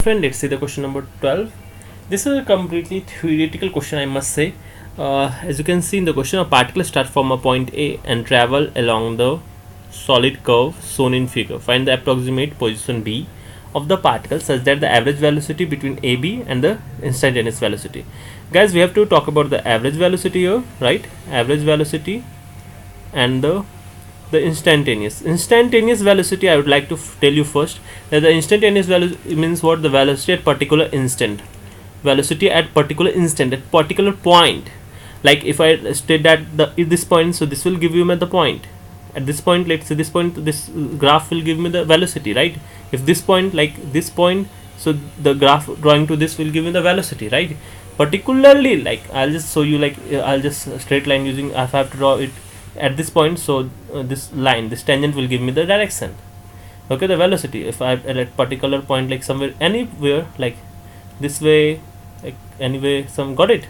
Friend, let's see the question number 12. This is a completely theoretical question, I must say. As you can see in the question, a particle starts from a point A and travel along the solid curve shown in figure. Find the approximate position B of the particle such that the average velocity between AB and the instantaneous velocity. Guys, we have to talk about the average velocity here, right? Average velocity and the instantaneous velocity. I would like to tell you first that the instantaneous velocity means what? The velocity at particular instant, velocity at particular instant, at particular point. Like if I state that at this point, so this will give you the point. At this point, let's say this point, this graph will give me the velocity, right? If this point, like this point, so the graph drawing to this will give me the velocity, right? Particularly, like I'll just show you, like I'll just straight line using, if I have to draw it at this point, so this line, this tangent will give me the direction, okay, the velocity. If I at a particular point, like somewhere, anywhere, like this way, like anyway, some, got it?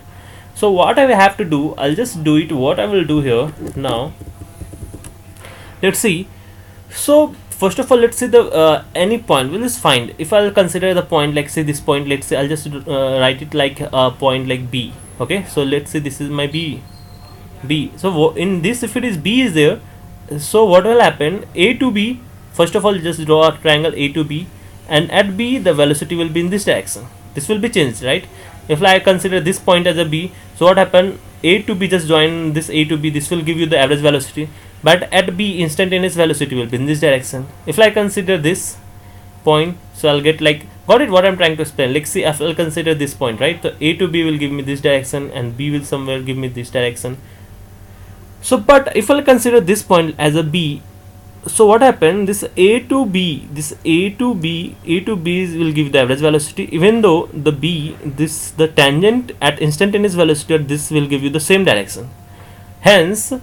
So what I have to do, I'll just do it. What I will do here now, let's see. So first of all, let's see the any point. We'll just find, if I'll consider the point, like say this point, let's say I'll just write it like a point like B. Okay, so let's say this is my B. So in this, if it is B is there, so what will happen? A to B, first of all, just draw a triangle A to B, and at B the velocity will be in this direction. This will be changed, right? If I consider this point as a B, so what happened? A to B, just join this A to B, this will give you the average velocity, but at B instantaneous velocity will be in this direction. If I consider this point, so I'll get, like, got it what I'm trying to explain? Like, see, if I'll consider this point, right? So A to B will give me this direction and B will somewhere give me this direction. So but if I'll consider this point as a B, so what happened? This A to B will give the average velocity, even though the B, the tangent at instantaneous velocity, this will give you the same direction. Hence,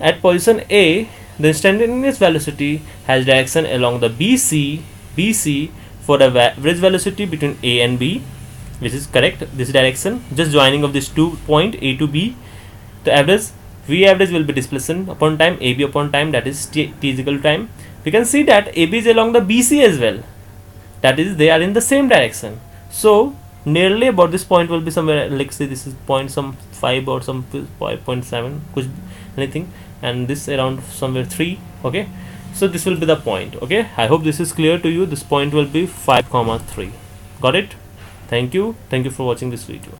at position A, the instantaneous velocity has direction along the BC for the average velocity between A and B, which is correct, this direction. Just joining of this 2 point A to B, the average V average will be displacement upon time, AB upon time, that is t is equal to time. We can see that AB is along the BC as well, that is they are in the same direction. So nearly about this point will be somewhere, like say this is point some 5 or some 5.7, anything, and this around somewhere 3. Okay, so this will be the point. Okay, I hope this is clear to you. This point will be 5, 3. Got it? Thank you for watching this video.